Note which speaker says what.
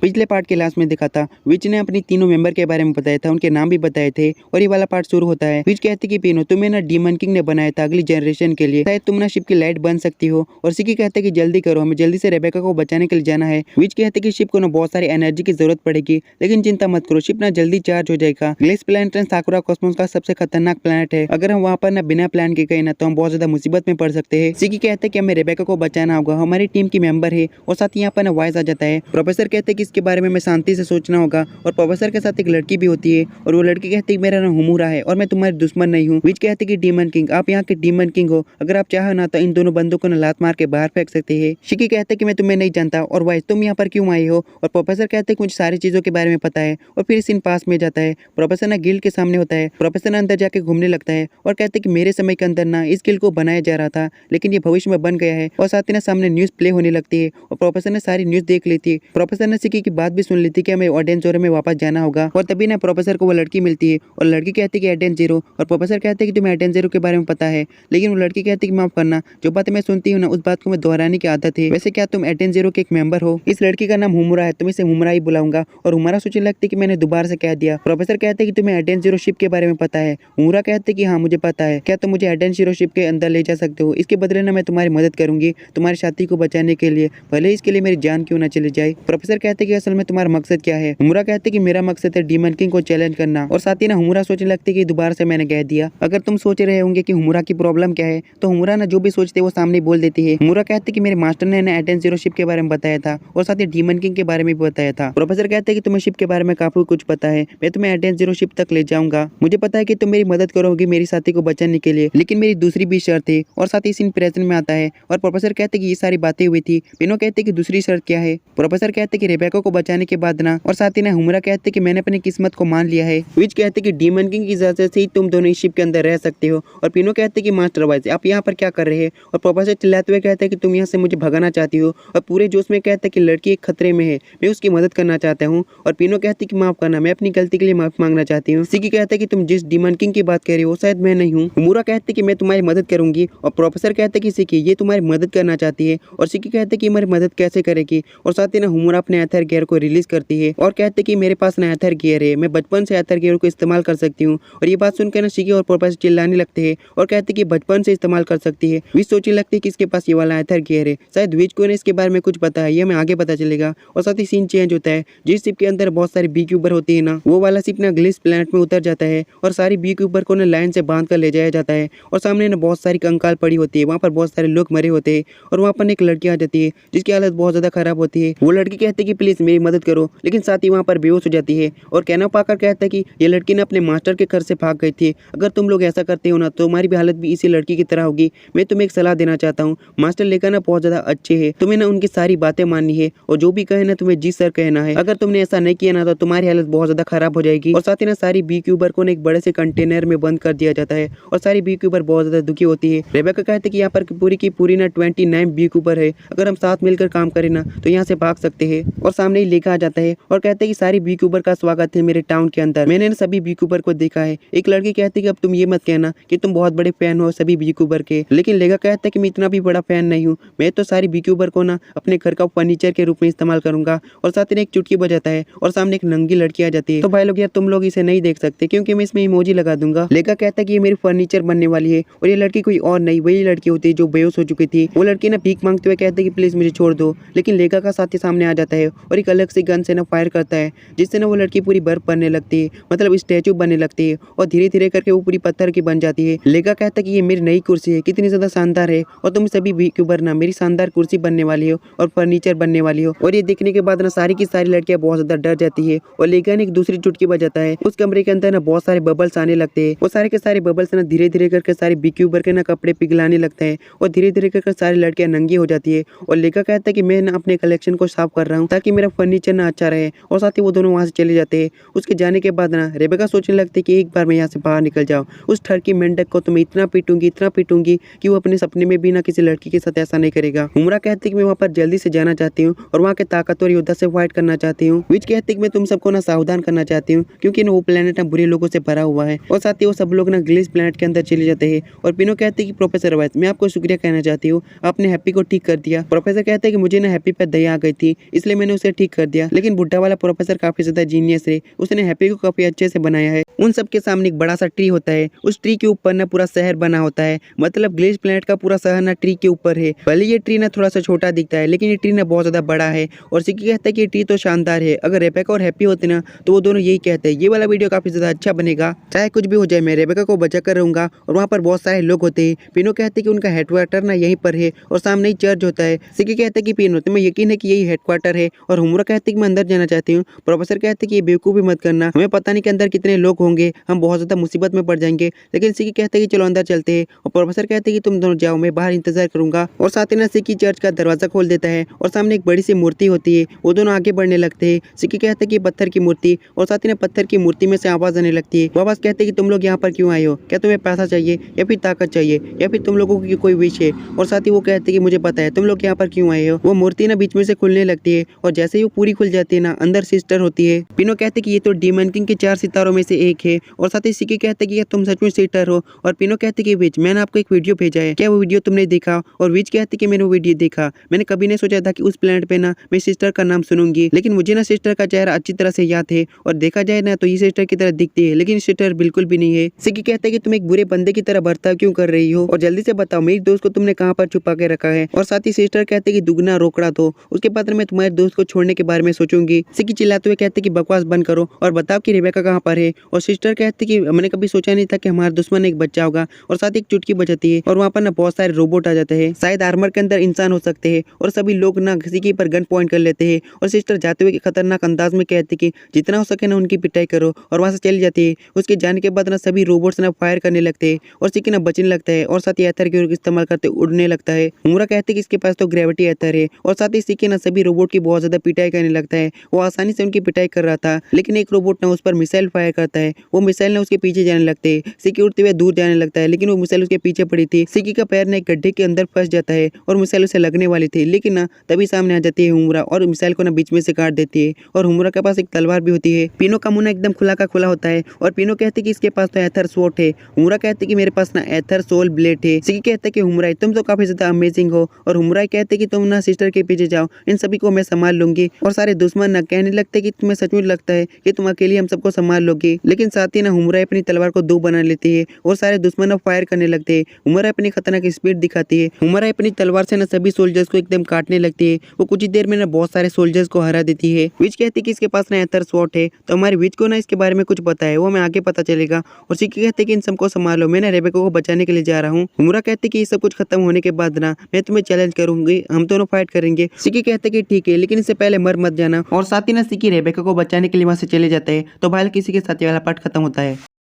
Speaker 1: पिछले पार्ट के लास्ट में देखा था विच ने अपनी तीनों मेंबर के बारे में बताया था, उनके नाम भी बताए थे और ये वाला पार्ट शुरू होता है। विच कहते कि पिनो तुम्हें ना डीमन किंग ने बनाया था अगली जनरेशन के लिए, शायद तुम ना शिप की लाइट बन सकती हो। और सिकी कहते कि जल्दी करो, हमें जल्दी से रेबेका को बचाने के लिए जाना है। विच कहते कि शिप को ना बहुत सारी एनर्जी की जरूरत पड़ेगी, लेकिन चिंता मत करो, शिप ना जल्दी चार्ज हो जाएगा। ग्लेस प्लैनेट साकुरा कॉस्मोस का सबसे खतरनाक प्लैनेट है, अगर हम वहाँ पर ना बिना प्लान के गए ना तो हम बहुत ज्यादा मुसीबत में पड़ सकते हैं। सिकी कहते हैं कि हमें रेबेका को बचाना होगा, हमारी टीम की मेंबर है। और साथ ही यहाँ पर ना वॉइस आ जाता है। प्रोफेसर कहते हैं कि इसके बारे में हमें शांति से सोचना होगा। और प्रोफेसर के साथ एक लड़की भी होती है और वो लड़की कहती है मेरा नाम हुमुरा है और मैं तुम्हारी दुश्मन नहीं हूँ। विच कहते कि डीमन किंग आप यहाँ के डीमन किंग हो, अगर आप चाहो ना तो इन दोनों बंदों को ना लात मार के बाहर फेंक सकते हैं। शिकी कहते कि मैं तुम्हें नहीं जानता और वॉइस तुम यहाँ पर क्यों आए हो। और प्रोफेसर कहते कि मुझे सारी चीजों के बारे में पता है। और फिर सीन पास में जाता है, प्रोफेसर ना गिल्ड के सामने होता है। प्रोफेसर अंदर जाके घूमने लगता है और कहते कि मेरे समय के अंदर ना इस गिल्ड को बनाया जा रहा था, लेकिन ये भविष्य में बन गया है। और साथ ही ना सामने न्यूज प्ले होने लगती है और प्रोफेसर ने सारी न्यूज देख ली थी। प्रोफेसर ने सिकी की बात भी सुन ली थी कि हमें ऑडेन जोरो में वापस जाना होगा। और तभी ना प्रोफेसर को वो लड़की मिलती है और लड़की कहती है कि एडेन जीरो। और प्रोफेसर कहते हैं कि तुम्हें एडेन जीरो के बारे में पता है, लेकिन वो लड़की कहती है कि माफ करना, जो बातें मैं सुनती हूँ ना उस बात को मैं दोहराने की आदत है। वैसे क्या तुम एडेन जीरो के एक मेंबर हो? इस लड़की का नाम हुमुरा है, तुम इसे हुमुरा ही बुलाऊंगा। और हुमुरा सोचने लगती है कि मैंने दोबारा से कह दिया। प्रोफेसर कहते हैं कि तुम्हें एडेन जीरो शिप के बारे में पता है? हुमुरा कहते हैं कि हाँ मुझे पता है। क्या तुम मुझे एडेन जीरो शिप के अंदर ले जा सकते हो? इसके बदले ना मैं तुम्हारी मदद करूंगी तुम्हारे साथी को बचाने के लिए, भले इसके लिए मेरी जान क्यों ना चली जाए। प्रोफेसर कहते हैं कि असल में तुम्हारा मकसद क्या है? हुमुरा कहते हैं कि मेरा मकसद है डीमन किंग को चैलेंज करना। और साथ ही ना हुमुरा सोचने लगती है कि दोबारा से मैंने कह दिया। अगर तुम सोच रहे होंगे कि हुमुरा की प्रॉब्लम क्या है, तो हुमुरा ना जो भी सोचते वो सामने बोल देती है। हुमुरा कहते कि मेरे मास्टर ने ना एडेन जीरो शिप के बारे में बताया था और साथ ही डीमन किंग के बारे में भी बताया था। प्रोफेसर कहते हैं कि तुम्हें शिप के बारे में काफी कुछ पता है, मैं तुम्हें एडेन जीरो शिप तक ले जाऊंगा। मुझे पता है कि तुम मेरी मदद करोगी मेरी साथी को बचाने के लिए, लेकिन मेरी दूसरी भी शर्त है। और साथ ही सीन प्रेजेंट में आता है और प्रोफेसर कहते कि ये सारी बातें हुई थी। पिनो कहते कि दूसरी शर्त क्या है? प्रोफेसर कहते कि रेबेका को बचाने के बाद ना, और साथ ही ना हुमुरा कहते कि मैंने अपनी किस्मत को मान लिया है। विच कहते कि डीमन किंग की इजाजत से ही तुम दोनों इस शिप के अंदर रह सकते हो। और पिनो कहते कि मास्टर वाइज आप यहाँ पर क्या कर रहे हैं? और प्रोफेसर चिल्लाते हुए कहते हैं कि तुम यहाँ से मुझे भगाना चाहती हो। और पूरे जोश में कहते हैं कि लड़की एक खतरे में है, मैं उसकी मदद करना चाहता हूँ। और पिनो कहती कि माफ करना, मैं अपनी गलती के लिए माफी मांगना चाहती हूँ। सिकी कहता है कि तुम जिस डीमन किंग की बात कर रहे हो शायद मैं नहीं हूँ। हुमुरा कहते कि मैं तुम्हारी मदद करूंगी। और प्रोफेसर कहते कि सिकी ये तुम्हारी मदद करना चाहती है। और सिकी कहते कि हमारी मदद कैसे करेगी? और साथ ही ना हुमुरा अपने एथर गियर को रिलीज करती है और कहते कि मेरे पास ना एथर गियर है, मैं बचपन से एथर गियर को इस्तेमाल कर सकती हूँ। और ये बात सुनकर ना सिकी और प्रोफेसर चिल्लाने लगते हैं और कहते कि बचपन से इस्तेमाल कर सकती है। विच सोचने लगती है कि इसके पास ये वाला एथर गियर है, शायद विच को इसके बारे में कुछ पता है, ये हमें आगे पता चलेगा। और साथ ही सीन चेंज होता है, जिस शिप के अंदर बहुत सारी बी क्यूबर होती है ना, वो वाला शिप ना ग्लिस प्लैनेट में उतर जाता है और सारी बी क्यूबर को ना लाइन से बांध कर ले जाया जाता है। और सामने ना बहुत सारी कंकाल पड़ी होती है, वहाँ पर बहुत सारे लोग मरे होते हैं। और वहाँ पर एक लड़की आ जाती है जिसकी हालत बहुत ज्यादा खराब होती है। वो लड़की कहती है कि प्लीज मेरी मदद करो, लेकिन साथ ही वहाँ पर बेहोश हो जाती है। और कहना पाकर कहता है कि ये लड़की ना अपने मास्टर के घर से भाग गई थी, अगर तुम लोग ऐसा करते हो ना तो तुम्हारी भी हालत भी इसी लड़की की तरह होगी। मैं तुम्हें एक सलाह देना चाहता हूँ, मास्टर लेकर ना बहुत ज्यादा अच्छे है, तुम्हें ना उनकी सारी बातें माननी है और जो भी कहे ना तुम्हें जी सर कहना है। अगर तुमने ऐसा नहीं किया ना तो तुम्हारी हालत बहुत ज्यादा खराब हो जाएगी। और साथ ही ना सारी बी क्यूबर को एक बड़े से कंटेनर में बंद कर दिया जाता है और सारी बी क्यूबर बहुत ज्यादा दुखी होती है। रेबेका कहते कि यहाँ पर पूरी की पूरी ना 29 बी क्यूबर है, अगर हम साथ मिलकर काम करें ना तो यहाँ से भाग सकते हैं। और सामने ही लेखा आ जाता है और कहते हैं कि सारी बी क्यूबर का स्वागत है मेरे टाउन के अंदर, मैंने सभी बी क्यूबर को देखा है। एक लड़की कहती है कि अब तुम ये मत कहना कि तुम बहुत बड़े फैन हो सभी बी क्यूबर के, लेकिन लेखा कहता है कि मैं इतना भी बड़ा फैन नहीं हूँ, मैं तो सारी बी क्यूबर को ना अपने घर का फर्नीचर के रूप में इस्तेमाल करूंगा। और साथ ही एक चुटकी बजाता है और सामने एक नंगी लड़की आ जाती है। तो भाई लोग यार तुम लोग इसे नहीं देख सकते क्योंकि मैं इसमें इमोजी लगा दूंगा। लेखा कहता है कि ये मेरी फर्नीचर बनने वाली है और ये लड़की कोई और नहीं वही लड़की होती है जो बेहोश हो चुकी थी। वो लड़की ना भीख मांगते हुए कहते हैं कि प्लीज मुझे छोड़ दो, लेकिन लेखा का साथी सामने आ जाता है और एक अलग सी गन से ना फायर करता है, जिससे ना वो लड़की पूरी बर्फ बनने लगती है, मतलब स्टैचू बनने लगती है और धीरे धीरे करके वो पूरी पत्थर की बन जाती है। लेखा कहता है कि ये मेरी नई कुर्सी है, कितनी ज्यादा शानदार है और तुम सभी बी क्यूबर ना मेरी शानदार कुर्सी बनने वाली हो और फर्नीचर बनने वाली हो। और ये देखने के बाद ना सारी की सारी लड़कियां बहुत ज्यादा डर जाती है और लेखा ने एक दूसरी चुटकी बजाता है। उस कमरे के अंदर ना बहुत सारे बबल्स आने लगते हैं, वो सारे के सारे बबल्स ना धीरे धीरे करके सारे बी क्यूबर के ना कपड़े पिघलाने लगते हैं और धीरे धीरे करके सारी लड़कियां नंगी हो जाती है। और लेखा कहता है कि मैं ना अपने कलेक्शन को साफ कर रहा हूँ ताकि मेरा फर्नीचर ना अच्छा रहे। और साथ ही वो दोनों वहाँ से चले जाते हैं। उसके जाने के बाद ना रेबेका सोचने लगती है कि एक बार मैं यहाँ से बाहर निकल जाऊँ, उस ठरकी मेंढक को तो मैं इतना पीटूंगी कि वो अपने सपने में भी ना किसी लड़की के साथ ऐसा नहीं करेगा। हुमुरा कहती है कि मैं वहाँ पर जल्दी से जाना चाहती हूँ और वहाँ के ताकतवर योद्धा से फाइट करना चाहती हूँ। विच कहती है कि मैं तुम सबको ना सावधान करना चाहती हूँ क्योंकि ना वो प्लेनेट ना बुरे लोगों से भरा हुआ है। और साथ ही वो सब लोग ना ग्लिस प्लेनेट के अंदर चले जाते हैं। और पिनो कहती है कि प्रोफेसर वाइस मैं आपको शुक्रिया कहना चाहती हूँ, आपने हैप्पी को ठीक कर दिया। प्रोफेसर कहते हैं कि मुझे ना हैप्पी पर दया आ गई थी, इसलिए मैंने उसे से ठीक कर दिया। लेकिन बुढ़ा वाला प्रोफेसर काफी ज्यादा जीनियस है, उसने हैप्पी को काफी अच्छे से बनाया है। उन सबके सामने एक बड़ा सा ट्री होता है, उस ट्री के ऊपर ना पूरा शहर बना होता है, मतलब ग्लिच प्लेनेट का पूरा शहर ना ट्री के ऊपर है। भले ये ट्री ना थोड़ा सा छोटा दिखता है, लेकिन ये ट्री ना बहुत ज्यादा बड़ा है। और सिकी कहता है कि ये ट्री तो शानदार है। अगर रेबेका और हैप्पी होते ना तो वो दोनों यही कहते हैं। ये वाला वीडियो काफी ज्यादा अच्छा बनेगा, चाहे कुछ भी हो जाए मैं रेबेका को बचा कर रहूंगा। और वहाँ पर बहुत सारे लोग होते हैं। पिनो कहते हैं कि उनका हेडक्वार्टर ना यहीं पर है और सामने ही चर्च होता है। सिकी कहते हैं कि पिनो तुम्हें यकीन है कि यही हेडक्वार्टर है? और हुमुरा कहते हैं कि मैं अंदर जाना चाहती हूँ। प्रोफेसर कहते हैं कि ये बेवकूफी मत करना, हमें पता नहीं कि अंदर कितने लोग होंगे, हम बहुत ज्यादा मुसीबत में पड़ जाएंगे। लेकिन सिकी कहते हैं कि चलो अंदर चलते हैं। और प्रोफेसर कहते हैं कि तुम दोनों जाओ, मैं बाहर इंतजार करूंगा। और साथ ही ना सिकी चर्च का दरवाजा खोल देता है और सामने एक बड़ी सी मूर्ति होती है। वो दोनों आगे बढ़ने लगते हैं। सिकी कहते हैं कि पत्थर की मूर्ति, और साथ ही ना पत्थर की मूर्ति में से आवाज आने लगती है। वो आवाज कहते हैं कि तुम लोग यहाँ पर क्यों आए हो? क्या तुम्हें पैसा चाहिए या फिर ताकत चाहिए या फिर तुम लोगों की कोई विश है? और साथ ही वो कहते हैं कि मुझे पता है तुम लोग यहाँ पर क्यों आए हो। वो मूर्ति ना बीच में से खुलने लगती है और जैसे ही वो पूरी खुल जाती है ना अंदर सिस्टर होती है। पिनो कहते हैं कि ये तो डीमन किंग के 4 सितारों में से एक है। और साथ ही सिकी कहते हैं कि तुम सच में सिस्टर हो। और पिनो कहते हैं कि विच, मैंने आपको एक वीडियो भेजा है, क्या वो वीडियो तुमने देखा? और विच कहते हैं कि मैंने वो वीडियो देखा, मैंने कभी नहीं सोचा था कि उस प्लेनेट पे ना मैं सिस्टर का नाम सुनूंगी। लेकिन मुझे ना सिस्टर का चेहरा अच्छी तरह से याद है और देखा जाए ना तो ये सिस्टर की तरह दिखती है, लेकिन सिस्टर बिल्कुल भी नहीं है। सिकी कहते हैं कि तुम एक बुरे बंदे की तरह बर्ताव क्यों कर रही हो और जल्दी से बताओ मेरी दोस्त को तुमने कहाँ पर छुपा के रखा है। और साथ ही सिस्टर कहते हैं कि दुगना रोकड़ा दो, उसके बाद मैं तुम्हारे दोस्त को छोड़ने के बारे में सोचूंगी। सिकी चिल्लाते हुए कहते हैं कि बकवास बंद करो और बताओ कि रेबेका कहाँ पर है। और सिस्टर कहते हैं कि मैंने कभी सोचा नहीं था कि हमारा दुश्मन एक बच्चा होगा। और साथ ही एक चुटकी बजाती है और वहाँ पर ना बहुत सारे रोबोट आ जाते हैं, शायद आर्मर के अंदर इंसान हो सकते हैं। और सभी लोग ना सिकी पर गन पॉइंट कर लेते हैं। और सिस्टर जाते हुए खतरनाक अंदाज में कहती है कि जितना हो सके ना उनकी पिटाई करो, और वहाँ से चली जाती है। उसके जाने के बाद ना सभी रोबोट्स ना फायर करने लगते हैं और सिकी ना बचने लगता है और साथ ही एथर की इस्तेमाल करते उड़ने लगता है। हुमुरा कहते हैं कि इसके पास तो ग्रेविटी एथर है। और साथ ही सिकी ना सभी रोबोट की बहुत ज्यादा पिटाई करने लगता है। वो आसानी से उनकी पिटाई कर रहा था, लेकिन एक रोबोट ना उस पर मिसाइल फायर करता है। वो मिसाइल ना उसके पीछे जाने लगते है। सिकी उड़ते हुए दूर जाने लगता है, लेकिन वो मिसाइल उसके पीछे पड़ी थी। सिकी का पैर ना एक गड्ढे के अंदर फंस जाता है और मिसाइल उसे लगने वाली थी, लेकिन ना तभी सामने आ जाती है हुमुरा और मिसाइल को ना बीच में से काट देती है। और हुमुरा के पास एक तलवार भी होती है। पिनो का मुंह ना एकदम खुला का खुला होता है और पिनो कहते कि इसके पास तो एथर स्वॉर्ड है। हुमुरा कहते कि मेरे पास ना एथर सोल ब्लेड है। सिकी कहते कि हुमुरा तुम तो काफी ज्यादा अमेजिंग हो। और हुमुरा कहते कि तुम ना सिस्टर के पीछे जाओ, इन सभी को मैं संभाल लूंगी। और सारे दुश्मन ना कहने लगते कि तुम्हें सचमुच लगता है कि तुम अकेली हम सबको संभाल लोगी। लेकिन साथ ही ना हुमुरा अपनी तलवार को 2 बना लेती है और सारे दुश्मन फायर करने लगते हैं। हुमुरा अपनी खतरनाक स्पीड दिखाती है। हुमुरा अपनी तलवार से ना सभी सोल्जर्स को एकदम काटने लगती है। वो कुछ ही देर में ना बहुत सारे सोल्जर्स को हरा देती है। विच कहती कि इसके पास ना एथर स्वॉर्ड है, तो हमारे विच को ना इसके बारे में कुछ पता है, वो हमें आगे पता चलेगा। और सिकी कहते कि इन सबको संभालो, मैं ना रेबेका को बचाने के लिए जा रहा हूँ। हुमुरा कहते कि ये सब कुछ खत्म होने के बाद ना मैं तुम्हें चैलेंज करूंगी, हम दोनों फाइट करेंगे। सिकी कहते कि ठीक है, लेकिन इससे पहले मर मत जाना। और साथ ही ना सिकी रेबेका को बचाने के लिए वहां से चले जाते हैं। तो भाई किसी के साथ ये वाला पार्ट खत्म होता है।